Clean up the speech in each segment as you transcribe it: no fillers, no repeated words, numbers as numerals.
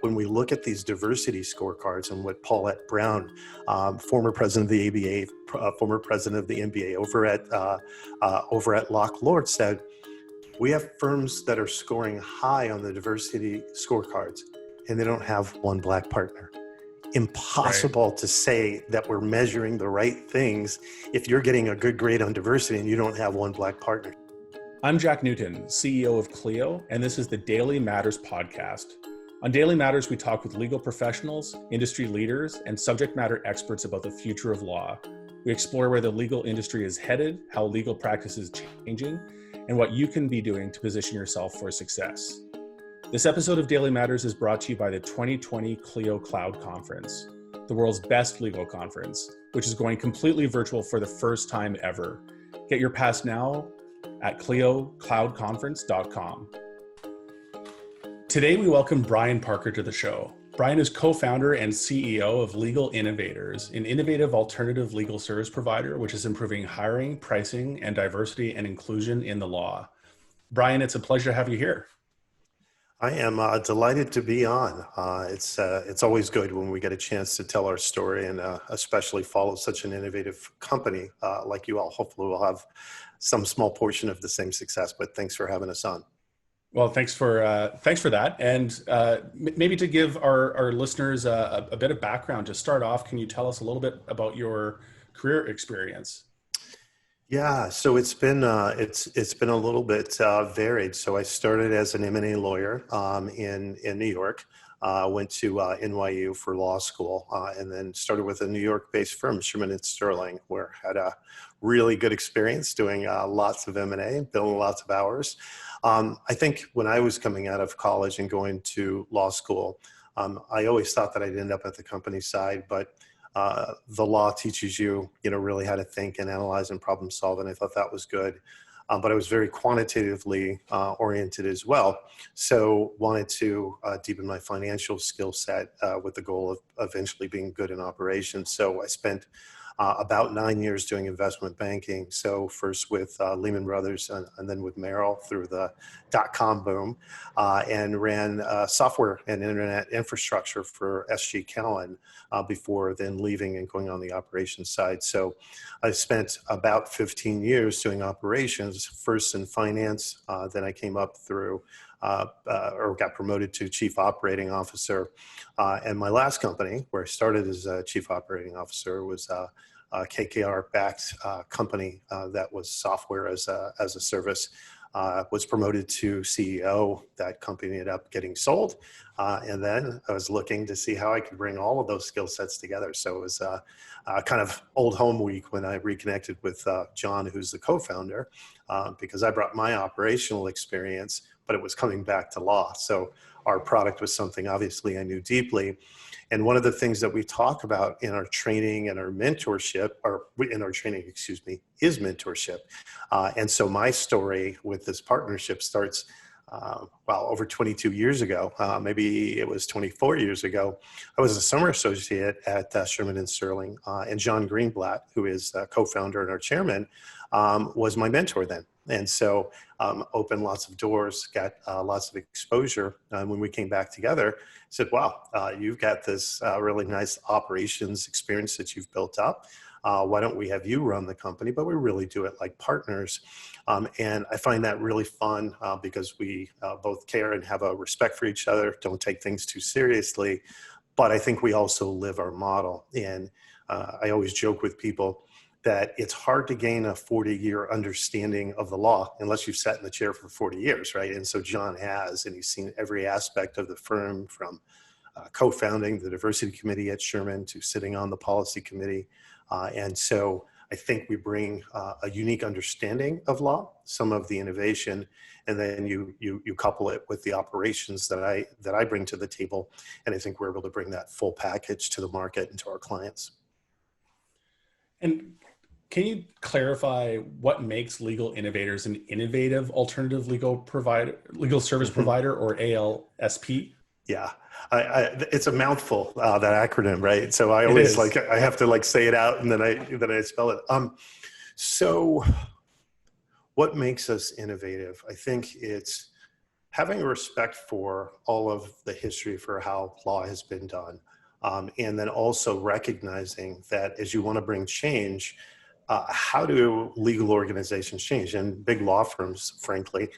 when we look at these diversity scorecards and what Paulette Brown, former president of the ABA, former president of the NBA over at Lock Lord said, we have firms that are scoring high on the diversity scorecards and they don't have one Black partner. Impossible to say that we're measuring the right things if you're getting a good grade on diversity and you don't have one Black partner. I'm Jack Newton, CEO of Clio, and this is the Daily Matters podcast. On Daily Matters, we talk with legal professionals, industry leaders, and subject matter experts about the future of law. We explore where the legal industry is headed, how legal practice is changing, and what you can be doing to position yourself for success. This episode of Daily Matters is brought to you by the 2020 Clio Cloud Conference, the world's best legal conference, which is going completely virtual for the first time ever. Get your pass now at cliocloudconference.com. Today, we welcome Bryan Parker to the show. Bryan is co-founder and CEO of Legal Innovators, an innovative alternative legal service provider, which is improving hiring, pricing, and diversity and inclusion in the law. Bryan, it's a pleasure to have you here. I am delighted to be on. It's always good when we get a chance to tell our story and especially follow such an innovative company like you all. Hopefully we'll have some small portion of the same success, but thanks for having us on. Well, thanks for that. And maybe to give our listeners a bit of background to start off, can you tell us a little bit about your career experience? Yeah, so it's been a little bit varied. So I started as an M&A lawyer in New York. Went to NYU for law school, and then started with a New York-based firm, Sherman and Sterling, where I had a really good experience doing lots of M&A, billing lots of hours. I think when I was coming out of college and going to law school, I always thought that I'd end up at the company side, but the law teaches you, really how to think and analyze and problem solve, and I thought that was good. But I was very quantitatively oriented as well. So wanted to deepen my financial skill set with the goal of eventually being good in operations. So I spent about 9 years doing investment banking. So first with Lehman Brothers and then with Merrill through the dot-com boom, and ran software and internet infrastructure for SG Cowen before then leaving and going on the operations side. So I spent about 15 years doing operations, first in finance, then I came up through or got promoted to chief operating officer. And my last company, where I started as a chief operating officer, was a KKR-backed company that was software as a service. Was promoted to CEO. That company ended up getting sold. And then I was looking to see how I could bring all of those skill sets together. So it was kind of old home week when I reconnected with John, who's the co-founder, because I brought my operational experience, but it was coming back to law. So our product was something obviously I knew deeply. And one of the things that we talk about in our training and our mentorship, is mentorship. And so my story with this partnership starts, over 22 years ago, maybe it was 24 years ago. I was a summer associate at Sherman and Sterling, and John Greenblatt, who is co-founder and our chairman, was my mentor then. And so opened lots of doors, got lots of exposure. When we came back together, I said, wow, you've got this really nice operations experience that you've built up. Why don't we have you run the company? But we really do it like partners. And I find that really fun because we both care and have a respect for each other, don't take things too seriously. But I think we also live our model. And I always joke with people that it's hard to gain a 40-year understanding of the law unless you've sat in the chair for 40 years, right? And so John has, and he's seen every aspect of the firm from co-founding the diversity committee at Sherman to sitting on the policy committee. And so I think we bring a unique understanding of law, some of the innovation, and then you couple it with the operations that I bring to the table. And I think we're able to bring that full package to the market and to our clients. And can you clarify what makes Legal Innovators an innovative alternative legal service provider, or ALSP? Yeah, it's a mouthful, that acronym, right? So I always I have to say it out and then I spell it. So what makes us innovative? I think it's having a respect for all of the history for how law has been done. And then also recognizing that as you want to bring change, how do legal organizations change? And big law firms, frankly,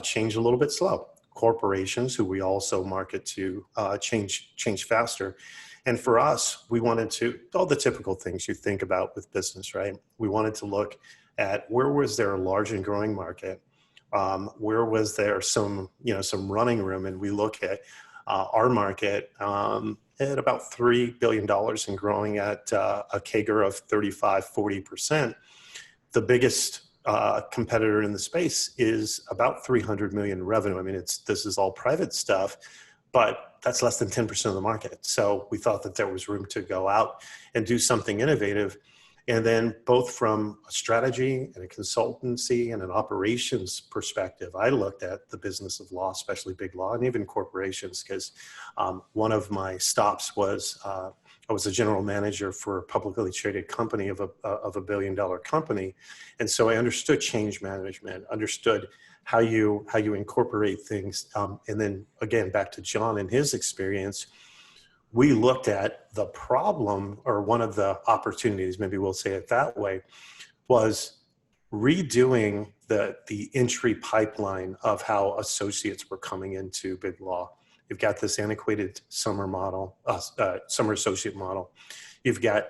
change a little bit slow. Corporations, who we also market to, change faster. And for us, we wanted to, all the typical things you think about with business, right? We wanted to look at where was there a large and growing market? Where was there some running room? And we look at our market at about $3 billion and growing at a CAGR of 35-40%. The biggest competitor in the space is about 300 million revenue. I mean, this is all private stuff, but that's less than 10% of the market. So we thought that there was room to go out and do something innovative. And then both from a strategy and a consultancy and an operations perspective, I looked at the business of law, especially big law and even corporations, because one of my stops was I was a general manager for a publicly traded company of a $1 billion company. And so I understood change management, understood how you incorporate things. And then again, back to John and his experience, we looked at the problem, or one of the opportunities, maybe we'll say it that way, was redoing the entry pipeline of how associates were coming into big law. You've got this antiquated summer associate model. You've got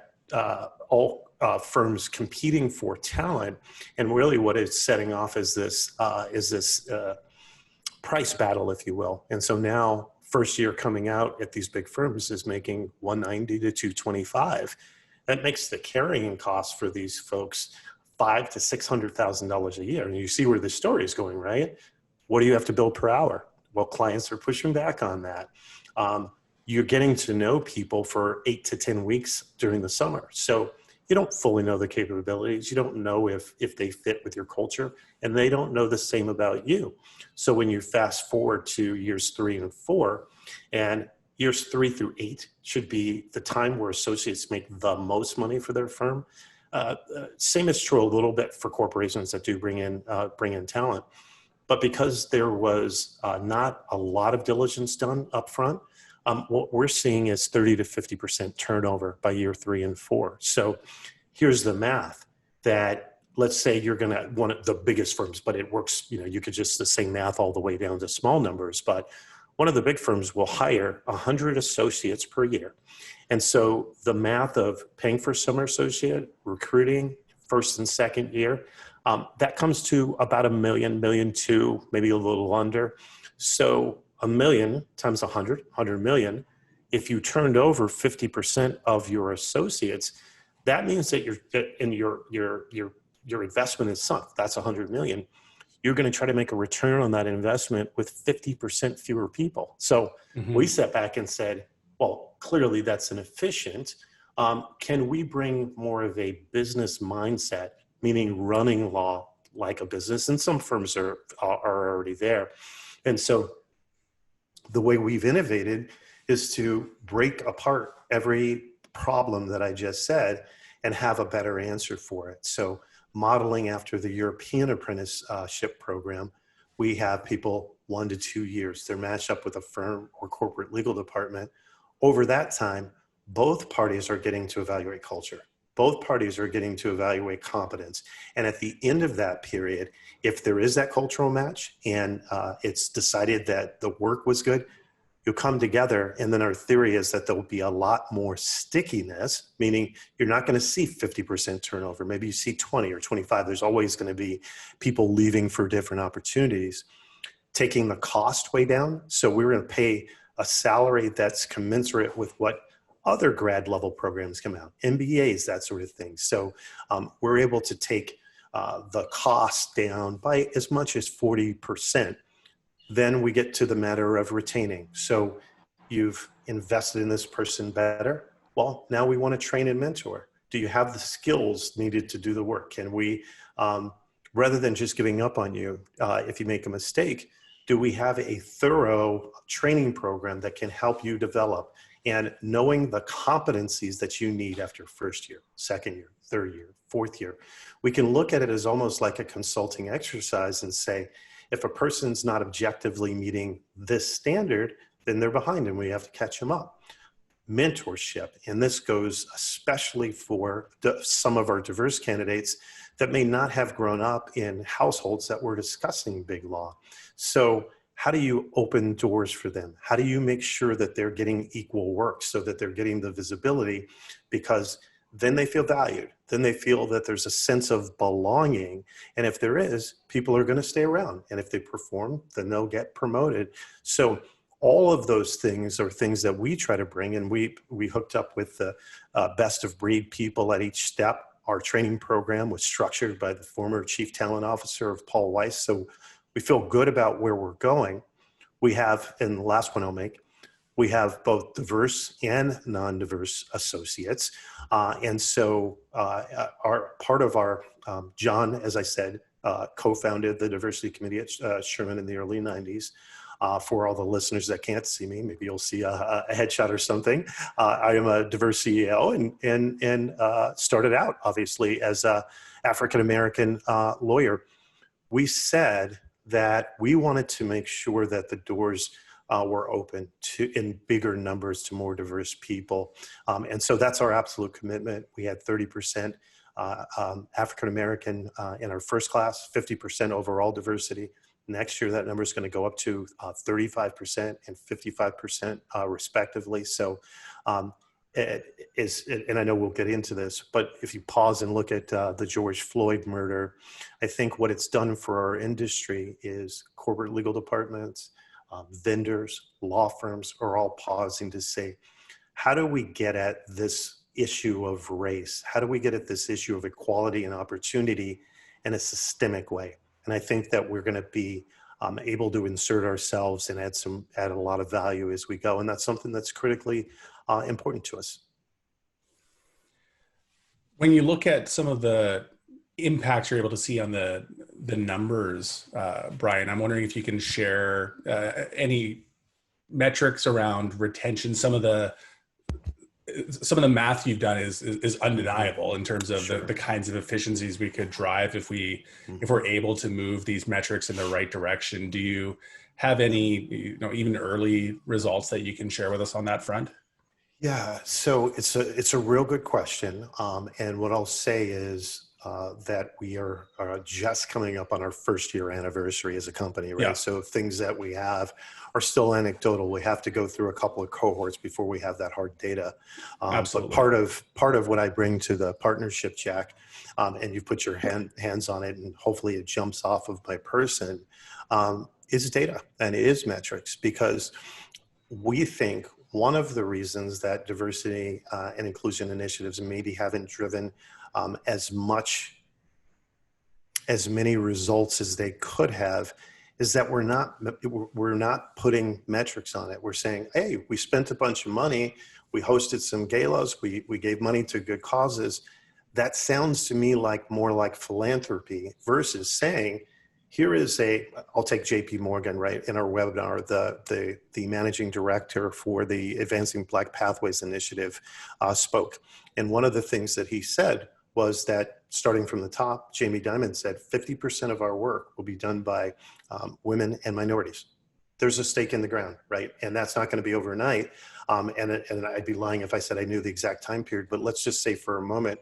all firms competing for talent, and really what it's setting off is this price battle, if you will. And so now, first year coming out at these big firms is making $190 to $225. That makes the carrying cost for these folks $500,000 to $600,000 a year. And you see where the story is going, right? What do you have to bill per hour? Well, clients are pushing back on that. You're getting to know people for 8 to 10 weeks during the summer. So you don't fully know the capabilities. You don't know if they fit with your culture, and they don't know the same about you. So when you fast forward to years 3 and 4, and years 3 through 8 should be the time where associates make the most money for their firm. Same is true a little bit for corporations that do bring in talent. But because there was not a lot of diligence done up front, what we're seeing is 30 to 50% turnover by year 3 and 4. So here's the math that, let's say you're going to one of the biggest firms, but it works, you could just the same math all the way down to small numbers. But one of the big firms will hire 100 associates per year. And so the math of paying for summer associate, recruiting, first and second year, that comes to about $1 million, $1.2 million, maybe a little under. So $1 million times 100 million. If you turned over 50% of your associates, that means that your investment is sunk. That's 100 million. You're going to try to make a return on that investment with 50% fewer people. So we sat back and said, well, clearly that's inefficient. Can we bring more of a business mindset, meaning running law like a business? And some firms are already there. And so the way we've innovated is to break apart every problem that I just said and have a better answer for it. So modeling after the European apprenticeship program, we have people 1 to 2 years. They're matched up with a firm or corporate legal department. Over that time, both parties are getting to evaluate culture. Both parties are getting to evaluate competence. And at the end of that period, if there is that cultural match and it's decided that the work was good, you'll come together. And then our theory is that there'll be a lot more stickiness, meaning you're not going to see 50% turnover. Maybe you see 20 or 25. There's always going to be people leaving for different opportunities. Taking the cost way down. So we're going to pay a salary that's commensurate with what other grad level programs come out, MBAs, that sort of thing. So we're able to take the cost down by as much as 40%. Then we get to the matter of retaining. So you've invested in this person better. Well, now we want to train and mentor. Do you have the skills needed to do the work? Can we, rather than just giving up on you if you make a mistake, do we have a thorough training program that can help you develop? And knowing the competencies that you need after first year, second year, third year, fourth year, we can look at it as almost like a consulting exercise and say, If a person's not objectively meeting this standard, then they're behind and we have to catch them up. Mentorship, and this goes especially for some of our diverse candidates that may not have grown up in households that were discussing big law. So how do you open doors for them? How do you make sure that they're getting equal work so that they're getting the visibility? Because then they feel valued. Then they feel that there's a sense of belonging. And if there is, people are going to stay around. And if they perform, then they'll get promoted. So all of those things are things that we try to bring, and we hooked up with the best of breed people at each step. Our training program was structured by the former chief talent officer of Paul Weiss, so we feel good about where we're going. We have, and the last one I'll make, we have both diverse and non-diverse associates, and so our part of our John, as I said, co-founded the diversity committee at Sherman in the early 90s. For all the listeners that can't see me, maybe you'll see a headshot or something. I am a diverse CEO and started out obviously as a African-American lawyer. We said that we wanted to make sure that the doors were open to in bigger numbers to more diverse people. And so that's our absolute commitment. We had 30% African-American in our first class, 50% overall diversity. Next year, that number is going to go up to 35% and 55% respectively. So it is, and I know we'll get into this, but if you pause and look at the George Floyd murder, I think what it's done for our industry is corporate legal departments, vendors, law firms are all pausing to say, how do we get at this issue of race? How do we get at this issue of equality and opportunity in a systemic way? And I think that we're going to be able to insert ourselves and add a lot of value as we go. And that's something that's critically important to us. When you look at some of the impacts you're able to see on the numbers, Bryan, I'm wondering if you can share any metrics around retention. Some of the math you've done is undeniable in terms of the kinds of efficiencies we could drive if we're able to move these metrics in the right direction. Do you have any, even early results that you can share with us on that front? Yeah, so it's a real good question. And what I'll say is that we are just coming up on our first year anniversary as a company, right? Yeah. So things that we have are still anecdotal. We have to go through a couple of cohorts before we have that hard data. Absolutely. But part of what I bring to the partnership, Jack, and you put your hands on it, and hopefully it jumps off of my person, is data and it is metrics, because we think one of the reasons that diversity and inclusion initiatives maybe haven't driven as many results as they could have is that we're not putting metrics on it. We're saying, hey, we spent a bunch of money, we hosted some galas, we gave money to good causes. That sounds to me like more like philanthropy versus saying, here is I'll take JP Morgan, right? In our webinar, the managing director for the Advancing Black Pathways Initiative spoke. And one of the things that he said was that starting from the top, Jamie Dimon said 50% of our work will be done by women and minorities. There's a stake in the ground, right? And that's not going to be overnight. And I'd be lying if I said I knew the exact time period, but let's just say for a moment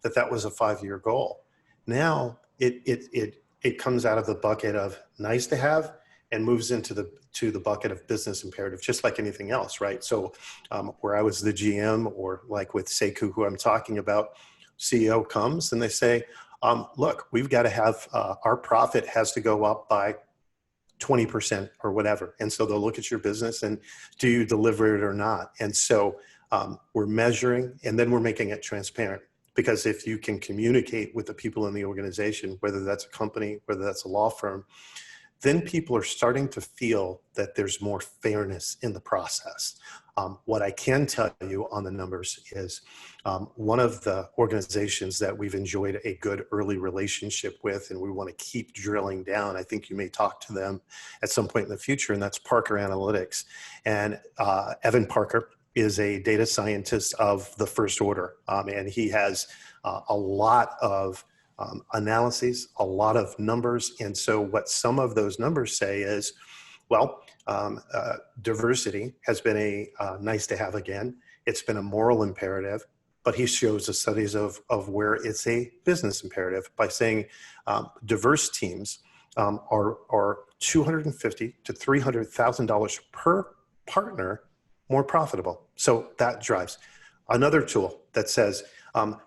that was a 5-year goal. Now it comes out of the bucket of nice to have and moves into the bucket of business imperative, just like anything else, right? So where I was the GM, or like with Sekou, who I'm talking about, CEO comes and they say, look, we've got to have, our profit has to go up by 20% or whatever. And so they'll look at your business and do you deliver it or not? And so we're measuring, and then we're making it transparent. Because if you can communicate with the people in the organization, whether that's a company, whether that's a law firm, then people are starting to feel that there's more fairness in the process. What I can tell you on the numbers is one of the organizations that we've enjoyed a good early relationship with, and we want to keep drilling down. I think you may talk to them at some point in the future, and that's Parker Analytics. And Evan Parker is a data scientist of the first order, and he has a lot of analyses, a lot of numbers. And so what some of those numbers say is, well, diversity has been a nice to have again. It's been a moral imperative, but he shows the studies of where it's a business imperative by saying diverse teams are $250,000 to $300,000 per partner more profitable. So that drives. Another tool that says,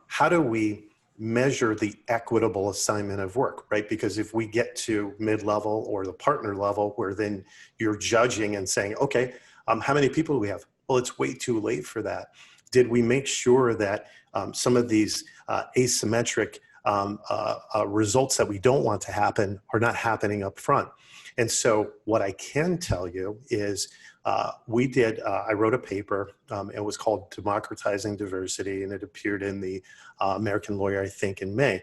how do we measure the equitable assignment of work, right? Because if we get to mid-level or the partner level, where then you're judging and saying, okay, how many people do we have? Well, it's way too late for that. Did we make sure that some of these asymmetric results that we don't want to happen are not happening up front? And so what I can tell you is I wrote a paper. It was called Democratizing Diversity, and it appeared in the American Lawyer, I think, in May.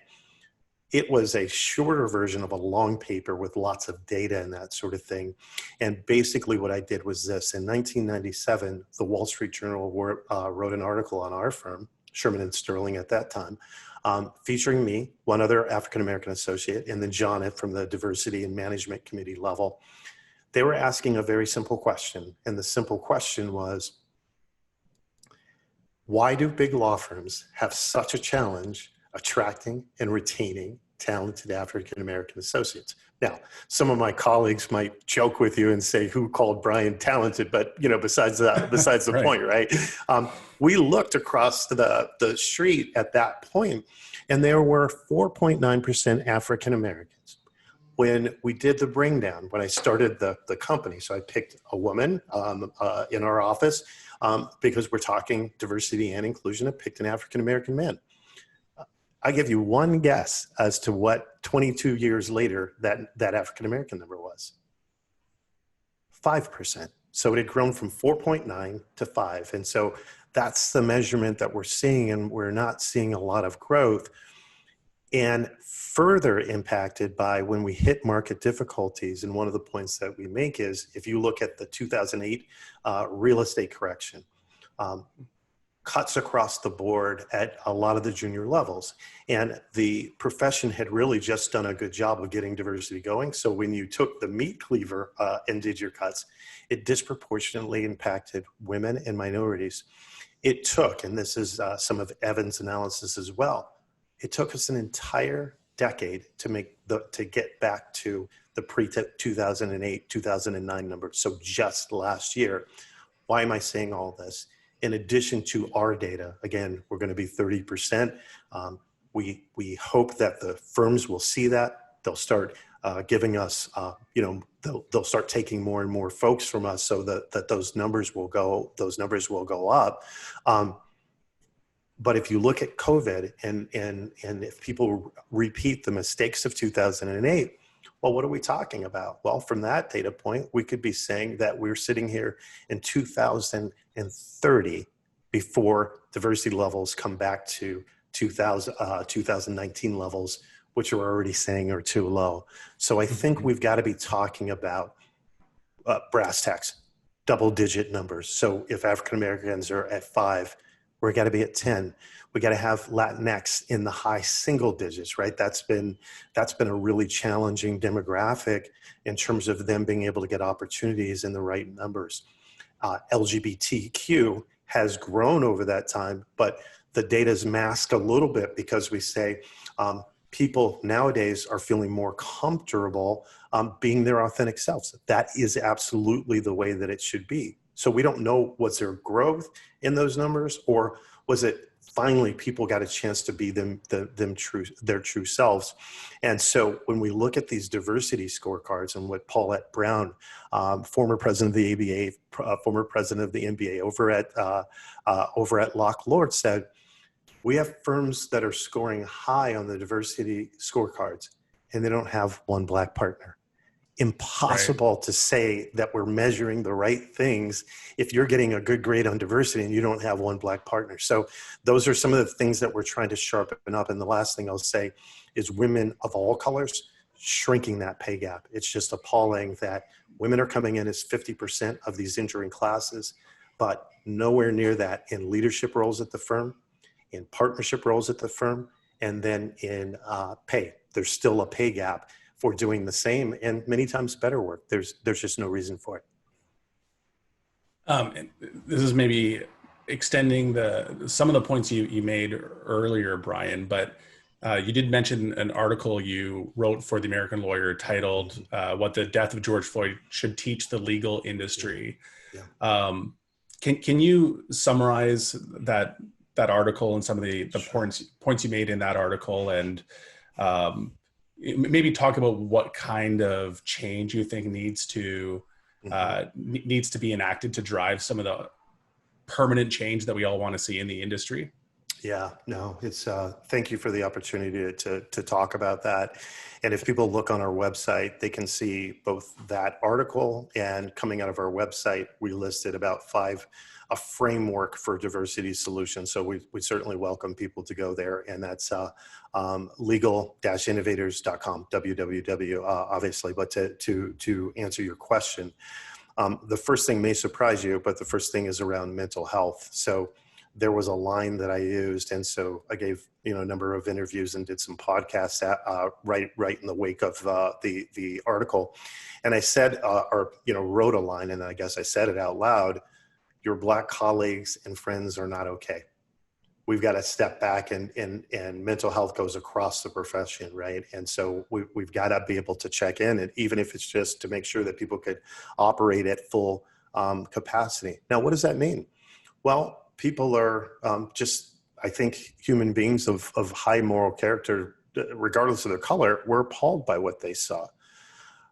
It was a shorter version of a long paper with lots of data and that sort of thing. And basically what I did was this. In 1997, the Wall Street Journal wrote an article on our firm, Sherman and Sterling at that time, featuring me, one other African-American associate, and then John from the Diversity and Management Committee level. They were asking a very simple question. And the simple question was, why do big law firms have such a challenge attracting and retaining talented African-American associates? Now, some of my colleagues might joke with you and say, who called Bryan talented? But, besides the Right. point, right? We looked across the street at that point, and there were 4.9% African-Americans. When we did the bring down, when I started the company, so I picked a woman in our office because we're talking diversity and inclusion. I picked an African-American man. I give you one guess as to what 22 years later that African-American number was. 5%. So it had grown from 4.9 to 5. And so that's the measurement that we're seeing, and we're not seeing a lot of growth. And further impacted by when we hit market difficulties. And one of the points that we make is, if you look at the 2008 real estate correction, cuts across the board at a lot of the junior levels. And the profession had really just done a good job of getting diversity going. So when you took the meat cleaver and did your cuts, it disproportionately impacted women and minorities. It took, and this is some of Evan's analysis as well, it took us an entire decade to get back to the pre-2008, 2009 numbers. So just last year. Why am I saying all this? In addition to our data, again, we're going to be 30%. We hope that the firms will see that. They'll start giving us, they'll start taking more and more folks from us, so that those numbers will go up. But if you look at COVID and if people repeat the mistakes of 2008, well, what are we talking about? Well, from that data point, we could be saying that we're sitting here in 2030 before diversity levels come back to 2019 levels, which we're already saying are too low. So I think we've got to be talking about brass tacks, double-digit numbers. So if African Americans are at 5, we're got to be at 10. We got to have Latinx in the high single digits, right? That's been a really challenging demographic in terms of them being able to get opportunities in the right numbers. LGBTQ has grown over that time, but the data's masked a little bit because we say people nowadays are feeling more comfortable being their authentic selves. That is absolutely the way that it should be. So we don't know, was there growth in those numbers, or was it finally people got a chance to be their true selves? And so when we look at these diversity scorecards and what Paulette Brown, former president of the ABA, former president of the NBA over at Lock Lord said, we have firms that are scoring high on the diversity scorecards and they don't have one Black partner. Impossible to say that we're measuring the right things if you're getting a good grade on diversity and you don't have one Black partner. So those are some of the things that we're trying to sharpen up. And the last thing I'll say is women of all colors, shrinking that pay gap. It's just appalling that women are coming in as 50% of these entering classes, but nowhere near that in leadership roles at the firm, in partnership roles at the firm, and then in pay. There's still a pay gap for doing the same and many times better work. There's just no reason for it. And this is maybe extending some of the points you made earlier, Bryan, but you did mention an article you wrote for the American Lawyer titled "What the Death of George Floyd Should Teach the Legal Industry." Yeah. Can you summarize that article and some of the Sure. points you made in that article, and maybe talk about what kind of change you think needs to be enacted to drive some of the permanent change that we all want to see in the industry? Yeah, no, it's thank you for the opportunity to talk about that. And if people look on our website, they can see both that article, and coming out of our website, we listed about a framework for diversity solutions. So we certainly welcome people to go there, and that's legal-innovators.com, www, obviously. But to answer your question, the first thing may surprise you, but the first thing is around mental health. So there was a line that I used, and so I gave a number of interviews and did some podcasts right in the wake of the article, and I said wrote a line, and I guess I said it out loud: your Black colleagues and friends are not okay. We've got to step back, and mental health goes across the profession, right? And so we've got to be able to check in, and even if it's just to make sure that people could operate at full capacity. Now, what does that mean? Well, people are just, I think, human beings of high moral character, regardless of their color. We're appalled by what they saw.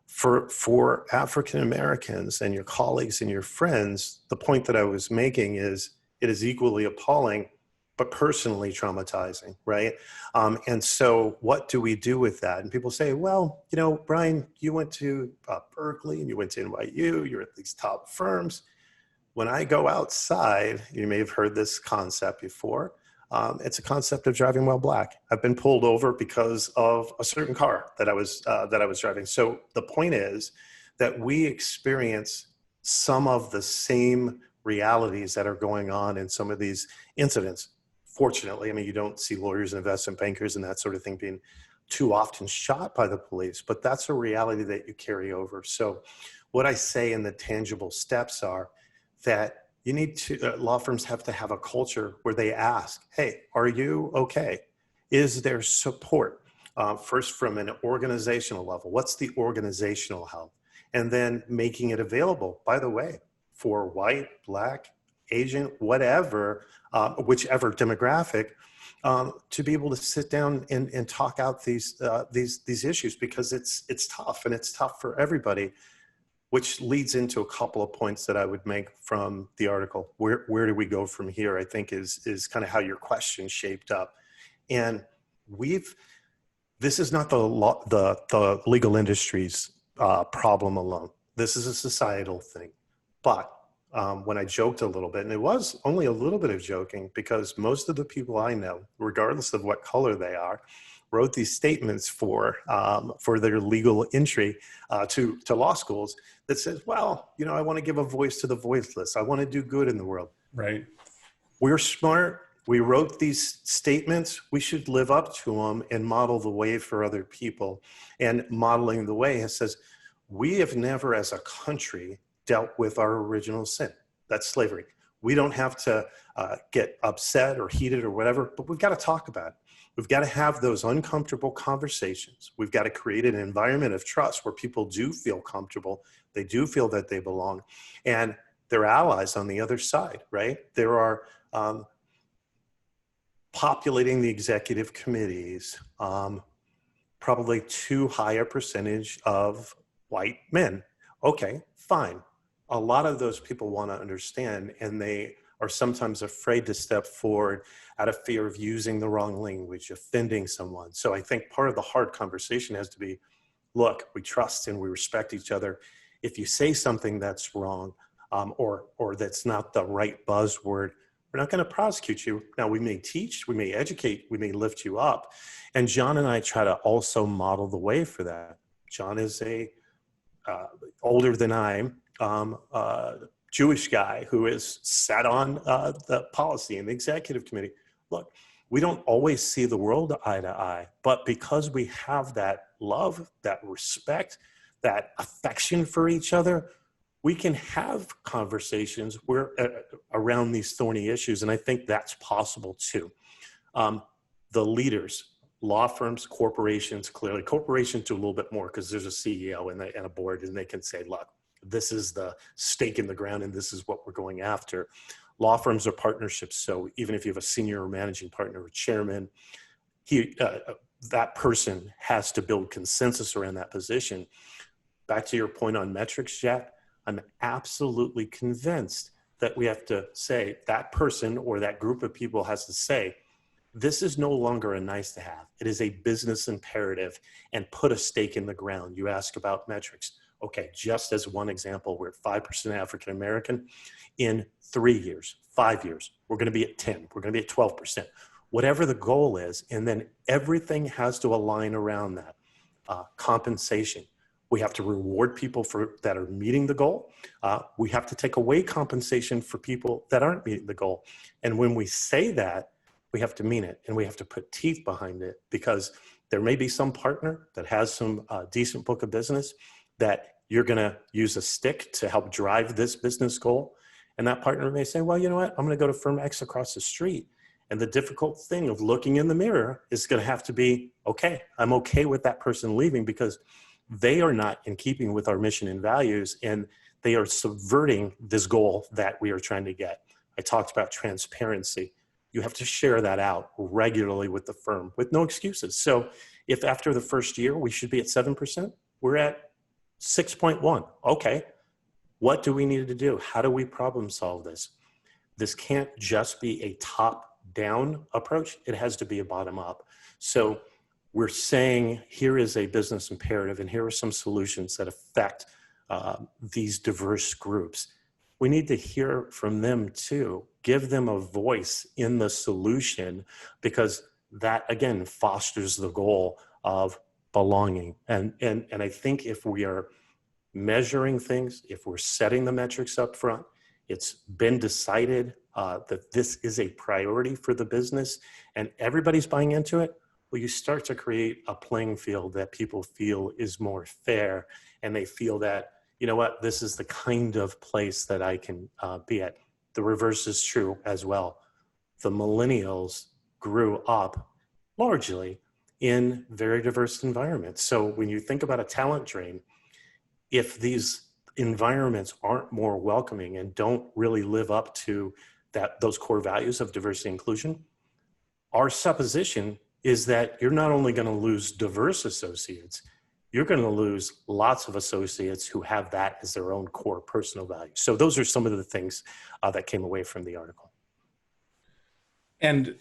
For African Americans and your colleagues and your friends, the point that I was making is it is equally appalling, but personally traumatizing, right? And so what do we do with that? And people say, well, Bryan, you went to Berkeley and you went to NYU, you're at these top firms. When I go outside, you may have heard this concept before. It's a concept of driving while Black. I've been pulled over because of a certain car that I was driving. So the point is that we experience some of the same realities that are going on in some of these incidents. Fortunately, I mean, you don't see lawyers and investment bankers and that sort of thing being too often shot by the police, but that's a reality that you carry over. So what I say in the tangible steps are that you need to, law firms have to have a culture where they ask, hey, are you okay? Is there support? First, from an organizational level, what's the organizational health? And then making it available, by the way, for white, Black, Asian, whatever, whichever demographic, to be able to sit down and talk out these issues, because it's tough, and it's tough for everybody. Which leads into a couple of points that I would make from the article. Where do we go from here, I think is kind of how your question shaped up. And this is not the legal industry's problem alone. This is a societal thing. But when I joked a little bit, and it was only a little bit of joking, because most of the people I know, regardless of what color they are, wrote these statements for their legal entry to law schools that says, well, I want to give a voice to the voiceless. I want to do good in the world. Right. We're smart. We wrote these statements. We should live up to them and model the way for other people. And modeling the way says, we have never as a country dealt with our original sin. That's slavery. We don't have to get upset or heated or whatever, but we've got to talk about it. We've got to have those uncomfortable conversations. We've got to create an environment of trust where people do feel comfortable. They do feel that they belong, and they're allies on the other side, right? There are populating the executive committees, probably too high a percentage of white men. Okay, fine. A lot of those people want to understand, and they are sometimes afraid to step forward out of fear of using the wrong language, offending someone. So I think part of the hard conversation has to be, look, we trust and we respect each other. If you say something that's wrong, or that's not the right buzzword, we're not going to prosecute you. Now, we may teach, we may educate, we may lift you up. And John and I try to also model the way for that. John is older than I am, Jewish guy who has sat on the policy and the executive committee. Look, we don't always see the world eye to eye, but because we have that love, that respect, that affection for each other, we can have conversations around these thorny issues. And I think that's possible too. The leaders, law firms, corporations, clearly corporations do a little bit more because there's a CEO and a board, and they can say, look, this is the stake in the ground and this is what we're going after. Law firms are partnerships. So even if you have a senior or managing partner or chairman, that person has to build consensus around that position. Back to your point on metrics, Jack, I'm absolutely convinced that we have to say that person or that group of people has to say, this is no longer a nice to have. It is a business imperative, and put a stake in the ground. You ask about metrics. Okay, just as one example, we're at 5% African American. In 3 years, 5 years, we're going to be at 10, we're going to be at 12%, whatever the goal is. And then everything has to align around that. Compensation. We have to reward people that are meeting the goal. We have to take away compensation for people that aren't meeting the goal. And when we say that, we have to mean it, and we have to put teeth behind it, because there may be some partner that has some decent book of business that you're going to use a stick to help drive this business goal. And that partner may say, well, you know what? I'm going to go to firm X across the street. And the difficult thing of looking in the mirror is going to have to be, okay, I'm okay with that person leaving because they are not in keeping with our mission and values, and they are subverting this goal that we are trying to get. I talked about transparency. You have to share that out regularly with the firm with no excuses. So if after the first year we should be at 7%, we're at 6.1. Okay, what do we need to do? How do we problem solve this? This can't just be a top-down approach. It has to be a bottom-up. So we're saying here is a business imperative, and here are some solutions that affect these diverse groups. We need to hear from them too, give them a voice in the solution, because that again fosters the goal of belonging. And I think if we are measuring things, if we're setting the metrics up front, it's been decided that this is a priority for the business and everybody's buying into it, well, you start to create a playing field that people feel is more fair, and they feel that, you know what, this is the kind of place that I can be at. The reverse is true as well. The millennials grew up largely in very diverse environments. So when you think about a talent drain, if these environments aren't more welcoming and don't really live up to those core values of diversity and inclusion, our supposition is that you're not only going to lose diverse associates, you're going to lose lots of associates who have that as their own core personal value. So those are some of the things that came away from the article. And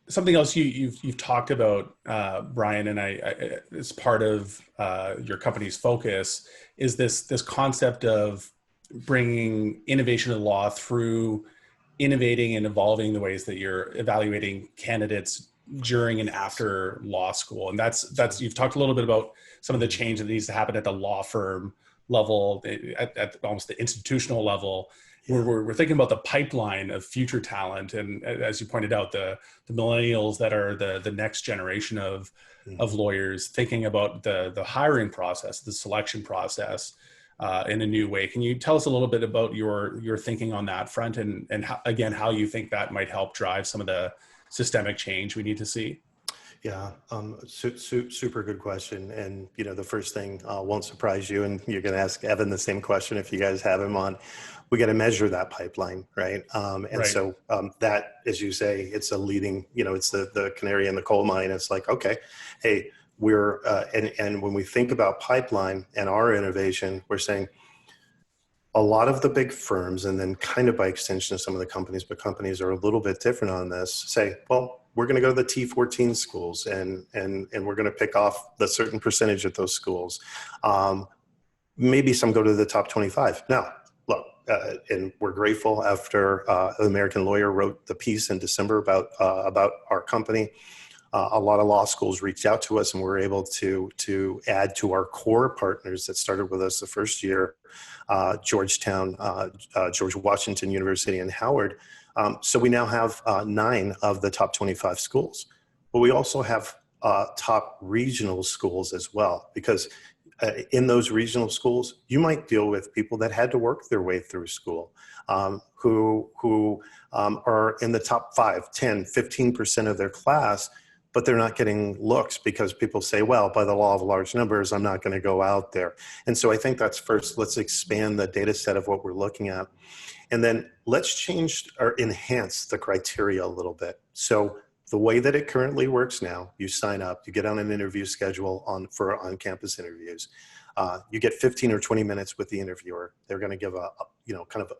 something else you've talked about, Bryan, and I as part of your company's focus is this concept of bringing innovation to the law through innovating and evolving the ways that you're evaluating candidates during and after law school. And that's you've talked a little bit about some of the change that needs to happen at the law firm level, at almost the institutional level. Yeah. We're thinking about the pipeline of future talent. And as you pointed out, the millennials that are the next generation of lawyers, thinking about the hiring process, the selection process in a new way. Can you tell us a little bit about your thinking on that front, and how, again, how you think that might help drive some of the systemic change we need to see? Yeah, super good question. And, you know, the first thing won't surprise you, and you're going to ask Evan the same question if you guys have him on. We got to measure that pipeline, right? Right. So that, as you say, it's a leading, you know, it's the canary in the coal mine. It's like, okay, hey, we're, and when we think about pipeline and our innovation, we're saying a lot of the big firms, and then kind of by extension some of the companies, but companies are a little bit different on this, say, well, we're going to go to the T14 schools and we're going to pick off the certain percentage of those schools. Maybe some go to the top 25. Now, look, and we're grateful after an American lawyer wrote the piece in December about our company. a lot of law schools reached out to us, and we were able to add to our core partners that started with us the first year, Georgetown, George Washington University, and Howard. So we now have 9 of the top 25 schools. But we also have top regional schools as well, because in those regional schools, you might deal with people that had to work their way through school, who are in the top 5, 10, 15% of their class, but they're not getting looks because people say, well, by the law of large numbers, I'm not going to go out there. And so I think that's first, let's expand the data set of what we're looking at. And then let's change or enhance the criteria a little bit. So the way that it currently works now, you sign up, you get on an interview schedule for on-campus interviews. You get 15 or 20 minutes with the interviewer. They're going to give a kind of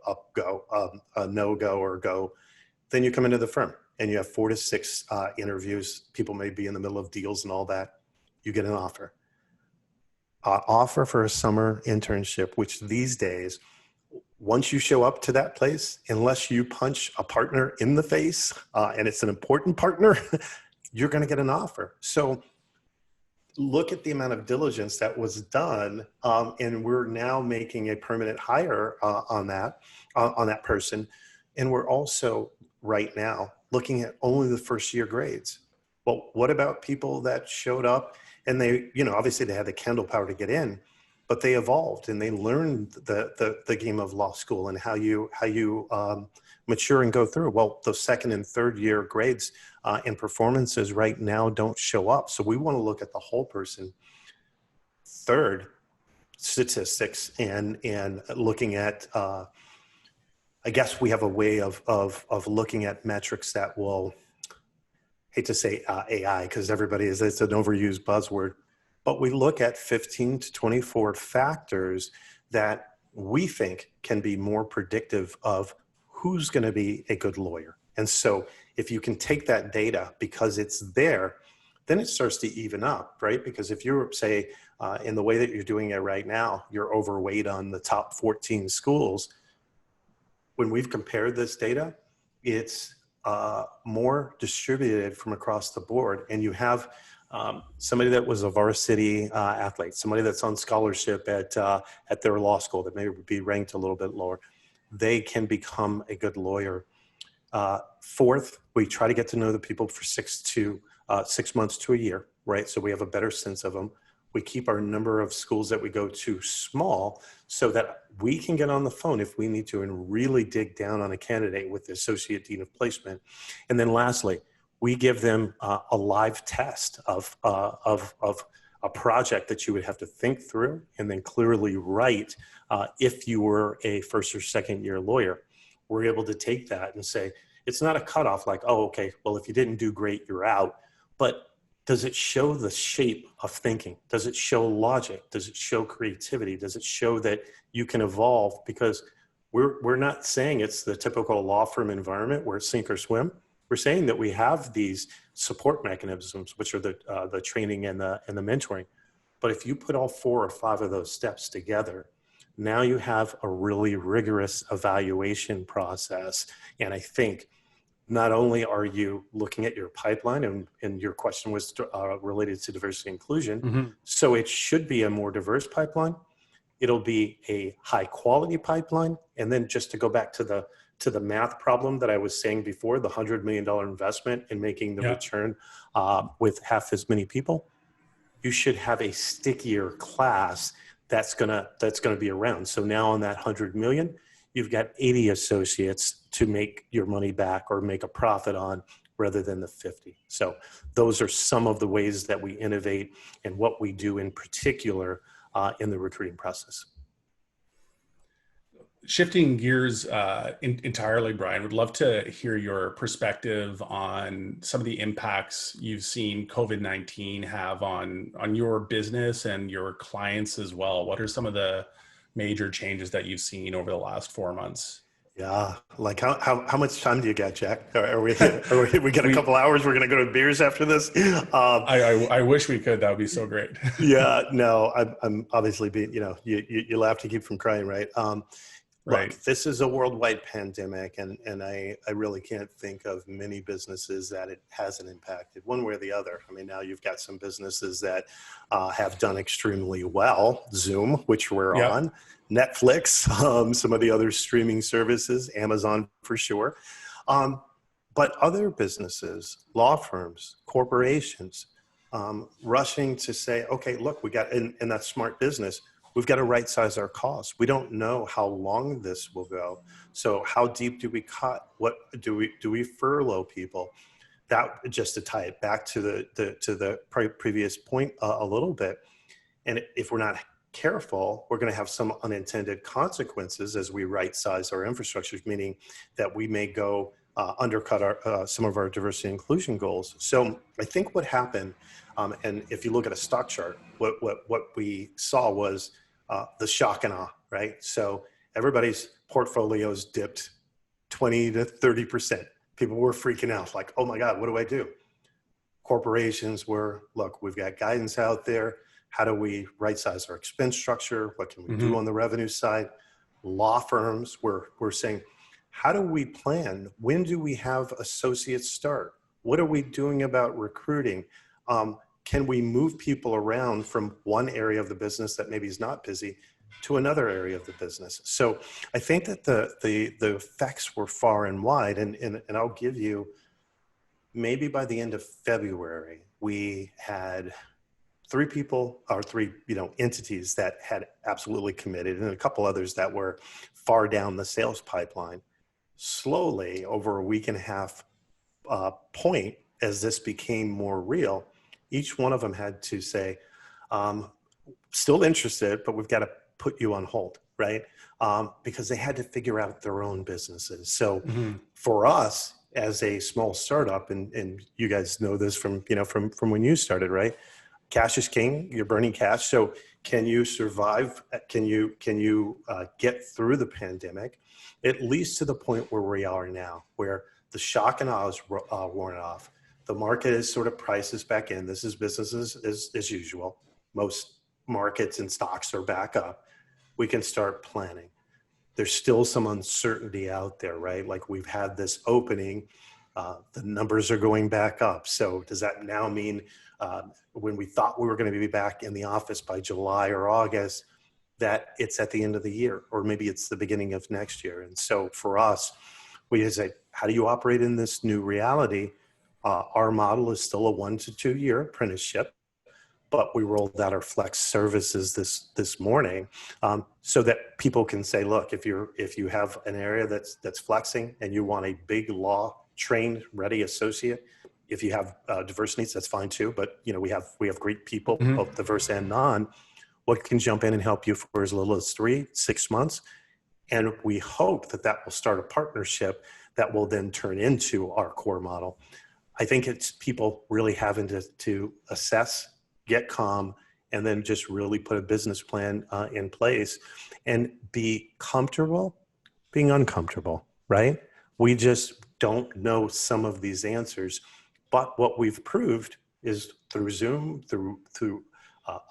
a no-go or go. Then you come into the firm and you have 4 to 6 interviews. People may be in the middle of deals and all that. You get an offer. Offer for a summer internship, which these days, once you show up to that place, unless you punch a partner in the face, and it's an important partner, you're going to get an offer. So look at the amount of diligence that was done, and we're now making a permanent hire on that person. And we're also right now looking at only the first year grades. Well, what about people that showed up and they, obviously they had the candle power to get in, but they evolved and they learned the game of law school and how you mature and go through. Well, those second and third year grades and performances right now don't show up. So we want to look at the whole person. Third, statistics and looking at, I guess we have a way of looking at metrics that will, hate to say AI because it's an overused buzzword, but we look at 15 to 24 factors that we think can be more predictive of who's going to be a good lawyer. And so if you can take that data because it's there, then it starts to even up, right? Because if you're, say, in the way that you're doing it right now, you're overweight on the top 14 schools. When we've compared this data, it's more distributed from across the board. And you have somebody that was a varsity athlete, somebody that's on scholarship at their law school that may be ranked a little bit lower. They can become a good lawyer. Fourth, we try to get to know the people for 6 months to a year, right? So we have a better sense of them. We keep our number of schools that we go to small so that we can get on the phone if we need to and really dig down on a candidate with the associate dean of placement. And then lastly, we give them a live test of a project that you would have to think through and then clearly write if you were a first or second year lawyer. We're able to take that and say, it's not a cutoff like, oh, okay, well, if you didn't do great, you're out. But does it show the shape of thinking? Does it show logic? Does it show creativity? Does it show that you can evolve? Because we're not saying it's the typical law firm environment where it's sink or swim. We're saying that we have these support mechanisms, which are the training and the mentoring. But if you put all 4 or 5 of those steps together, now you have a really rigorous evaluation process. And I think not only are you looking at your pipeline, and your question was related to diversity and inclusion, Mm-hmm. so it should be a more diverse pipeline. It'll be a high quality pipeline. And then just to go back to the math problem that I was saying before, the $100 million investment in making the return with half as many people, you should have a stickier class that's gonna be around. So now on that 100 million, you've got 80 associates to make your money back or make a profit on rather than the 50. So those are some of the ways that we innovate and what we do in particular in the recruiting process. Shifting gears entirely, Bryan, would love to hear your perspective on some of the impacts you've seen COVID-19 have on your business and your clients as well. What are some of the major changes that you've seen over the last 4 months? Yeah, like how much time do you got, Jack? We got a couple hours. We're gonna go to beers after this. I wish we could. That would be so great. Yeah, no, I'm obviously being, you laugh to keep from crying, right? Right. look, this is a worldwide pandemic, and I really can't think of many businesses that it hasn't impacted one way or the other. I mean, now you've got some businesses that have done extremely well, Zoom, which we're Yep. on, Netflix, some of the other streaming services, Amazon for sure. But other businesses, law firms, corporations, rushing to say, okay, look, we got, and that's smart business. We've got to right size our costs. We don't know how long this will go. So how deep do we cut? What do we furlough people? That, just to tie it back to the previous point a little bit. And if we're not careful, we're going to have some unintended consequences as we right size our infrastructure, meaning that we may go undercut some of our diversity and inclusion goals. So I think what happened, and if you look at a stock chart, what we saw was the shock and awe, right? So everybody's portfolios dipped 20 to 30%. People were freaking out, like, oh my God, what do I do? Corporations were, look, we've got guidance out there. How do we right size our expense structure? What can we do on the revenue side? Law firms were saying, how do we plan? When do we have associates start? What are we doing about recruiting? Can we move people around from one area of the business that maybe is not busy to another area of the business? So I think that the effects were far and wide. And I'll give you, maybe by the end of February, we had three entities that had absolutely committed, and a couple others that were far down the sales pipeline. Slowly, over a week and a half point, as this became more real, each one of them had to say, still interested, but we've got to put you on hold, right? Because they had to figure out their own businesses. So for us, as a small startup, and you guys know this from when you started, right? Cash is king. You're burning cash. So can you survive? Can you get through the pandemic, at least to the point where we are now, where the shock and awe is worn off. The market is sort of prices back in. This is business as usual. Most markets and stocks are back up. We can start planning. There's still some uncertainty out there, right? Like, we've had this opening, the numbers are going back up. So does that now mean when we thought we were going to be back in the office by July or August, that it's at the end of the year, or maybe it's the beginning of next year? And so for us, we say, how do you operate in this new reality? Our model is still a 1 to 2 year apprenticeship, but we rolled out our flex services this morning, so that people can say, look, if you have an area that's flexing and you want a big law trained, ready associate, if you have diverse needs, that's fine too. But we have great people, both diverse and non, what can jump in and help you for as little as 3-6 months. And we hope that will start a partnership that will then turn into our core model. I think it's people really having to assess, get calm, and then just really put a business plan in place and be comfortable being uncomfortable, right? We just don't know some of these answers, but what we've proved is through Zoom, through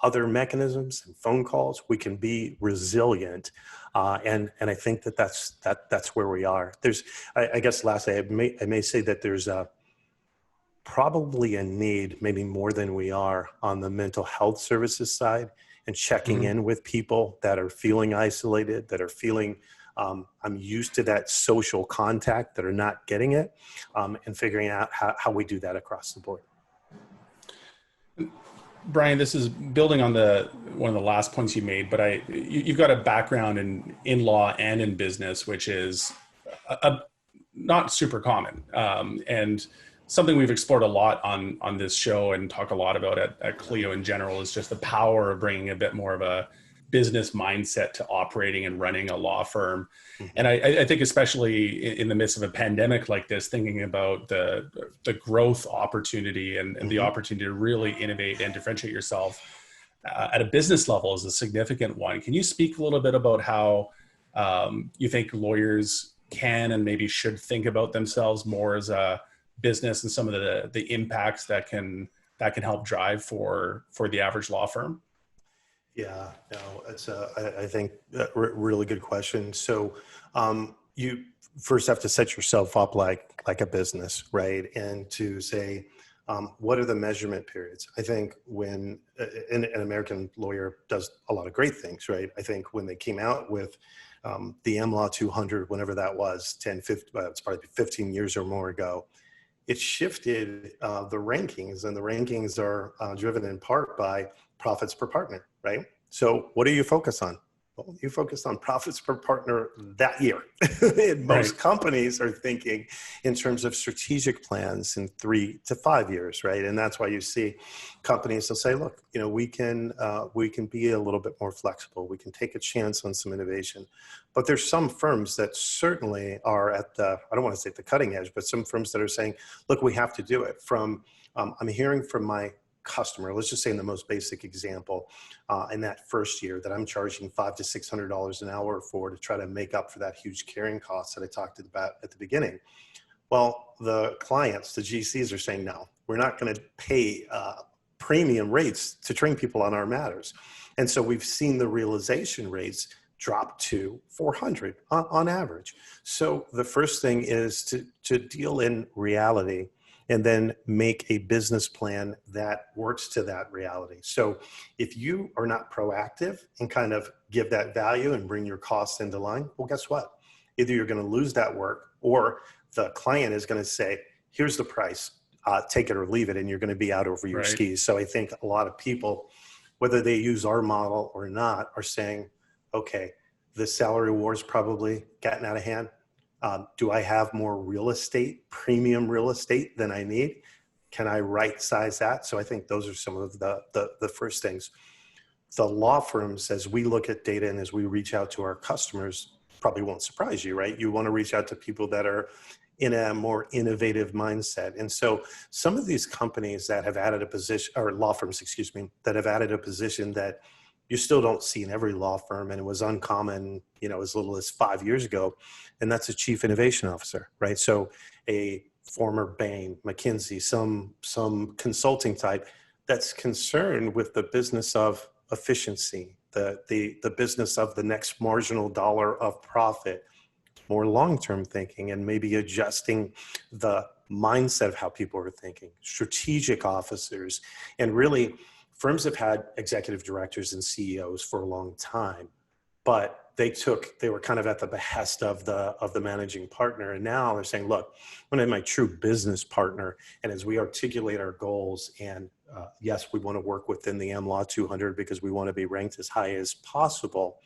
other mechanisms and phone calls, we can be resilient, and I think that's where we are. There's, I guess, lastly, I may say that there's probably a need, maybe more than we are, on the mental health services side, and checking in with people that are feeling isolated, that are feeling I'm used to that social contact, that are not getting it, and figuring out how we do that across the board. Bryan, this is building on one of the last points you made, but you've got a background in law and in business, which is not super common, and something we've explored a lot on this show and talk a lot about at Clio in general is just the power of bringing a bit more of a business mindset to operating and running a law firm. And I think especially in the midst of a pandemic like this, thinking about the growth opportunity and the opportunity to really innovate and differentiate yourself at a business level is a significant one. Can you speak a little bit about how you think lawyers can and maybe should think about themselves more as a business and some of the impacts that can help drive for the average law firm? Yeah, no, it's I think really good question. So you first have to set yourself up like a business, right? And to say, what are the measurement periods? I think when an American lawyer does a lot of great things, right? I think when they came out with the MLaw 200, whenever that was, 10, 15, it's probably 15 years or more ago, it shifted the rankings, and the rankings are driven in part by profits per partner, right? So what do you focus on? Well, you focus on profits per partner that year. And Right. most companies are thinking in terms of strategic plans in 3 to 5 years, right? And that's why you see companies will say, look, we can be a little bit more flexible. We can take a chance on some innovation. But there's some firms that certainly are at the, I don't want to say the cutting edge, but some firms that are saying, look, we have to do it. I'm hearing from my customer, let's just say in the most basic example, in that first year that I'm charging $500 to $600 an hour for to try to make up for that huge carrying cost that I talked about at the beginning. Well, the clients, the GCs are saying, no, we're not going to pay premium rates to train people on our matters. And so we've seen the realization rates drop to 400 on average. So the first thing is to deal in reality and then make a business plan that works to that reality. So if you are not proactive and kind of give that value and bring your costs into line, well, guess what? Either you're going to lose that work, or the client is going to say, here's the price, take it or leave it, and you're going to be out over your Right. skis. So I think a lot of people, whether they use our model or not, are saying, okay, the salary war's probably gotten out of hand. Do I have more real estate, premium real estate than I need? Can I right size that? So I think those are some of the first things. The law firms, as we look at data and as we reach out to our customers, probably won't surprise you, right? You want to reach out to people that are in a more innovative mindset. And so some of these companies that have added a position, or law firms, excuse me, that have added a position that you still don't see in every law firm, and it was uncommon, as little as 5 years ago, and that's a chief innovation officer, right? So a former Bain, McKinsey, some consulting type that's concerned with the business of efficiency, the business of the next marginal dollar of profit, more long-term thinking, and maybe adjusting the mindset of how people are thinking, strategic officers. And really, firms have had executive directors and CEOs for a long time, but they were kind of at the behest of the managing partner. And now they're saying, look, I'm going to have my true business partner. And as we articulate our goals, and yes, we want to work within the MLaw 200 because we want to be ranked as high as possible.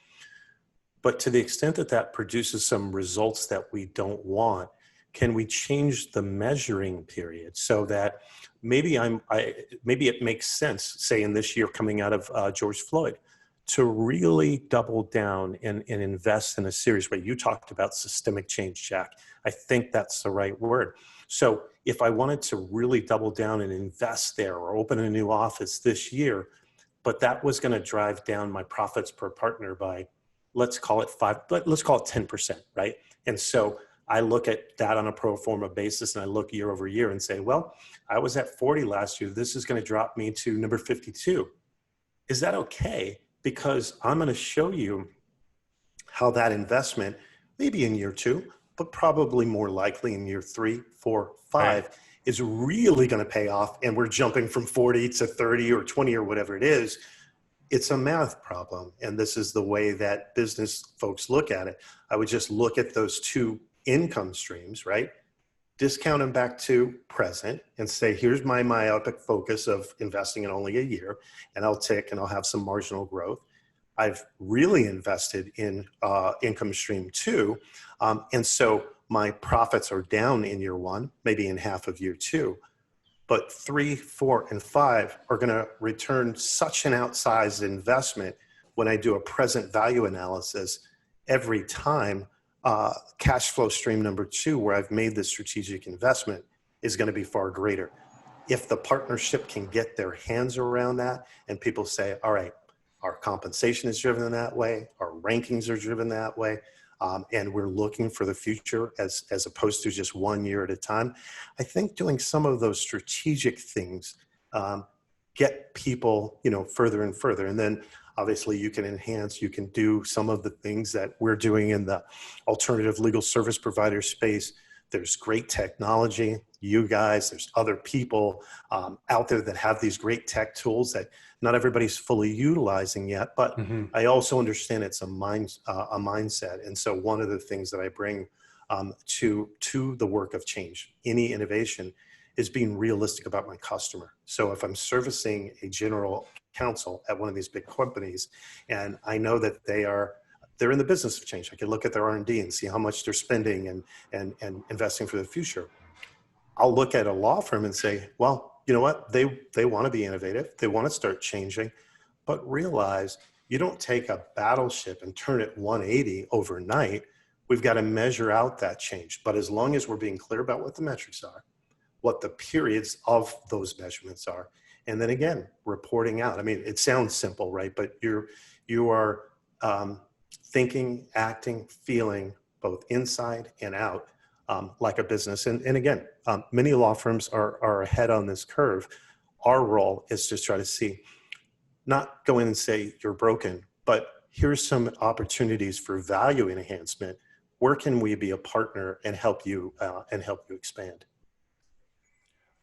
But to the extent that that produces some results that we don't want, can we change the measuring period so that maybe maybe it makes sense, say in this year coming out of George Floyd, to really double down and invest in a serious way. You talked about systemic change, Jack. I think that's the right word. So if I wanted to really double down and invest there or open a new office this year, but that was going to drive down my profits per partner by, let's call it 10%, right? And so I look at that on a pro forma basis, and I look year over year and say, well, I was at 40 last year. This is going to drop me to number 52. Is that okay? Because I'm going to show you how that investment, maybe in year 2, but probably more likely in year 3, 4, 5, Right. is really going to pay off. And we're jumping from 40 to 30 or 20 or whatever it is. It's a math problem. And this is the way that business folks look at it. I would just look at those two income streams, right? Discount them back to present and say, here's my myopic focus of investing in only a year, and I'll have some marginal growth. I've really invested in income stream 2. And so my profits are down in year 1, maybe in half of year 2. But 3, 4, and 5 are going to return such an outsized investment when I do a present value analysis every time. Cash flow stream number 2, where I've made the strategic investment, is going to be far greater. If the partnership can get their hands around that and people say, all right, our compensation is driven that way, our rankings are driven that way, and we're looking for the future as opposed to just 1 year at a time. I think doing some of those strategic things get people, further and further. And then Obviously, you can enhance, you can do some of the things that we're doing in the alternative legal service provider space. There's great technology, you guys, there's other people out there that have these great tech tools that not everybody's fully utilizing yet, but I also understand it's a mindset. And so one of the things that I bring to the work of change, any innovation, is being realistic about my customer. So if I'm servicing a general counsel at one of these big companies, and I know that they're in the business of change, I can look at their R&D and see how much they're spending and investing for the future. I'll look at a law firm and say, well, you know what? They want to be innovative. They want to start changing, but realize you don't take a battleship and turn it 180 overnight. We've got to measure out that change. But as long as we're being clear about what the metrics are, what the periods of those measurements are, and then again, reporting out. I mean, it sounds simple, right? But you are thinking, acting, feeling both inside and out like a business. And again, many law firms are ahead on this curve. Our role is to try to see, not go in and say you're broken, but here's some opportunities for value enhancement. Where can we be a partner and help you expand?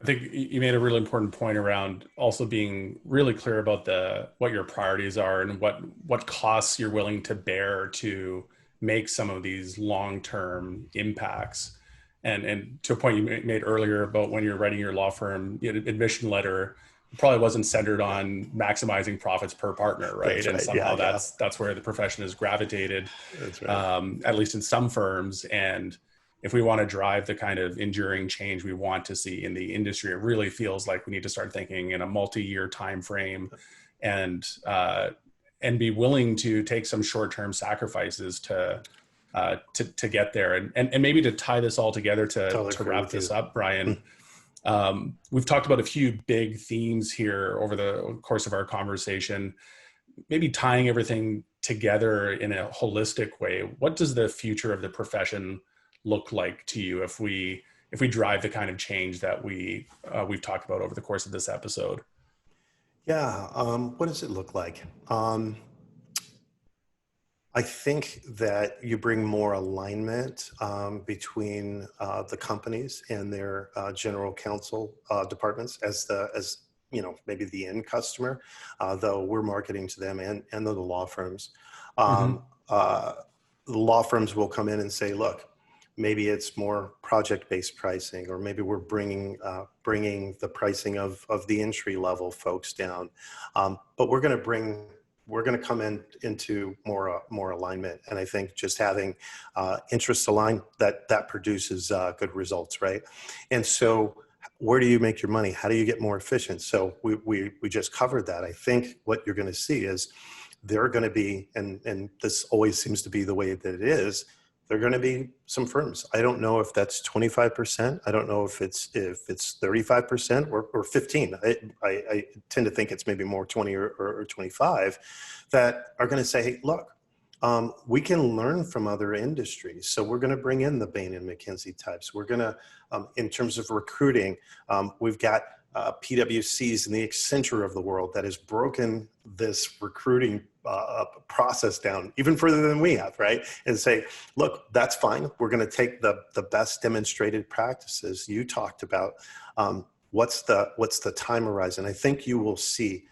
I think you made a really important point around also being really clear about what your priorities are and what costs you're willing to bear to make some of these long-term impacts. And to a point you made earlier about when you're writing your law firm admission letter, it probably wasn't centered on maximizing profits per partner, right? That's and right. somehow Yeah. that's where the profession has gravitated, That's right. at least in some firms. And if we want to drive the kind of enduring change we want to see in the industry, it really feels like we need to start thinking in a multi-year time frame and be willing to take some short-term sacrifices to get there. And maybe to tie this all together to wrap this up, Bryan, we've talked about a few big themes here over the course of our conversation, maybe tying everything together in a holistic way. What does the future of the profession look like to you if we drive the kind of change that we've talked about over the course of this episode? Yeah. What does it look like? I think that you bring more alignment between the companies and their general counsel departments as maybe the end customer, though we're marketing to them and the law firms. The law firms will come in and say, look, maybe it's more project-based pricing, or maybe we're bringing the pricing of the entry level folks down. But we're going to come into more alignment. And I think just having interests aligned, that produces good results, right? And so where do you make your money? How do you get more efficient? So we just covered that. I think what you're going to see is there are going to be, and this always seems to be the way that it is, there are going to be some firms. I don't know if that's 25%. I don't know if it's 35% or 15. I tend to think it's maybe more 20 or 25 that are going to say, hey, look, we can learn from other industries. So we're going to bring in the Bain and McKinsey types. We're going to, in terms of recruiting, we've got PwCs and the Accenture of the world that has broken this recruiting process down even further than we have, right? And say, look, that's fine. We're going to take the best demonstrated practices. You talked about what's the time horizon. I think you will see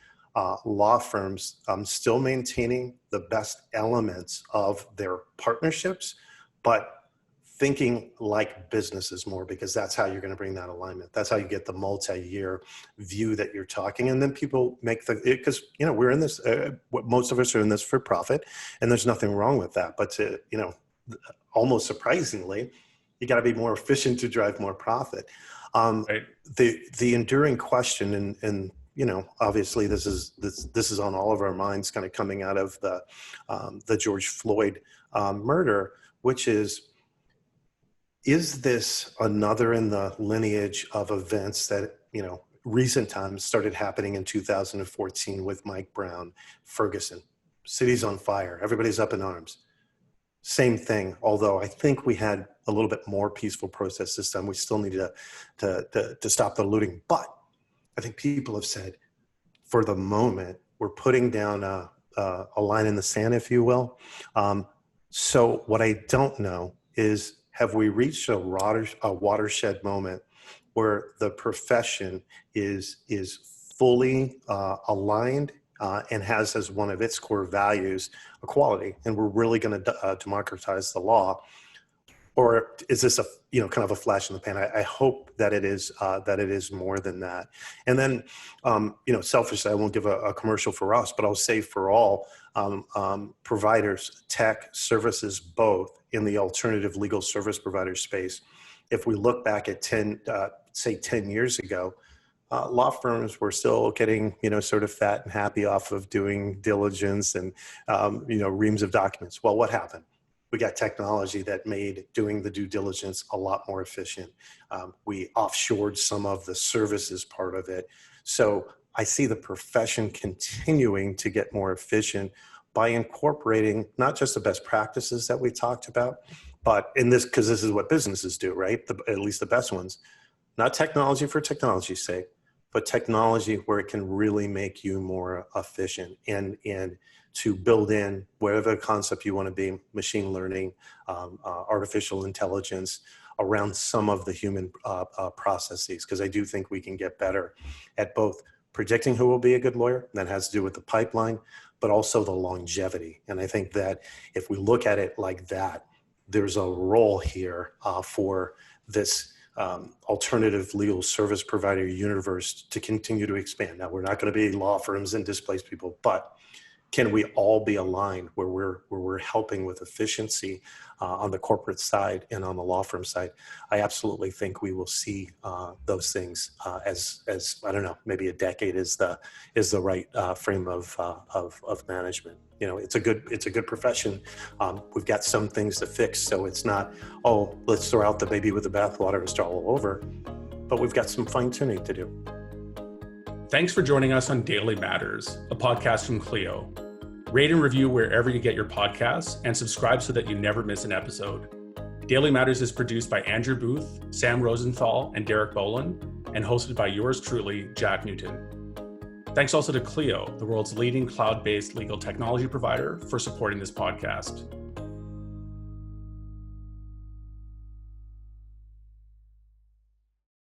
law firms still maintaining the best elements of their partnerships, but thinking like businesses more, because that's how you're going to bring that alignment. That's how you get the multi-year view that you're talking. And then people make because we're in this, most of us are in this for profit, and there's nothing wrong with that. But almost surprisingly, you got to be more efficient to drive more profit. Right. The enduring question, and obviously this is on all of our minds, kind of coming out of the George Floyd murder, which is this another in the lineage of events that, recent times started happening in 2014 with Mike Brown, Ferguson, city's on fire, everybody's up in arms. Same thing, although I think we had a little bit more peaceful process this time. We still needed to stop the looting. But I think people have said, for the moment, we're putting down a a line in the sand, if you will. So what I don't know is, have we reached a watershed moment where the profession is fully aligned and has as one of its core values equality, and we're really going to democratize the law? Or is this kind of a flash in the pan? I hope that it is more than that. And then, selfishly, I won't give a commercial for us, but I'll say for all providers, tech, services, both in the alternative legal service provider space. If we look back at 10 years ago, law firms were still getting, sort of fat and happy off of doing diligence and, reams of documents. Well, what happened? We got technology that made doing the due diligence a lot more efficient. We offshored some of the services part of it. So I see the profession continuing to get more efficient by incorporating not just the best practices that we talked about, but because this is what businesses do, right? At least the best ones. Not technology for technology's sake, but technology where it can really make you more efficient and to build in whatever concept you want to be, machine learning, artificial intelligence, around some of the human processes. Because I do think we can get better at both predicting who will be a good lawyer, that has to do with the pipeline, but also the longevity. And I think that if we look at it like that, there's a role here for this alternative legal service provider universe to continue to expand. Now, we're not going to be law firms and displace people, but can we all be aligned where we're helping with efficiency on the corporate side and on the law firm side? I absolutely think we will see those things as I don't know, maybe a decade is the right frame of management. It's a good profession. We've got some things to fix, so it's not, let's throw out the baby with the bathwater and start all over. But we've got some fine tuning to do. Thanks for joining us on Daily Matters, a podcast from Clio. Rate and review wherever you get your podcasts and subscribe so that you never miss an episode. Daily Matters is produced by Andrew Booth, Sam Rosenthal, and Derek Boland, and hosted by yours truly, Jack Newton. Thanks also to Clio, the world's leading cloud-based legal technology provider, for supporting this podcast.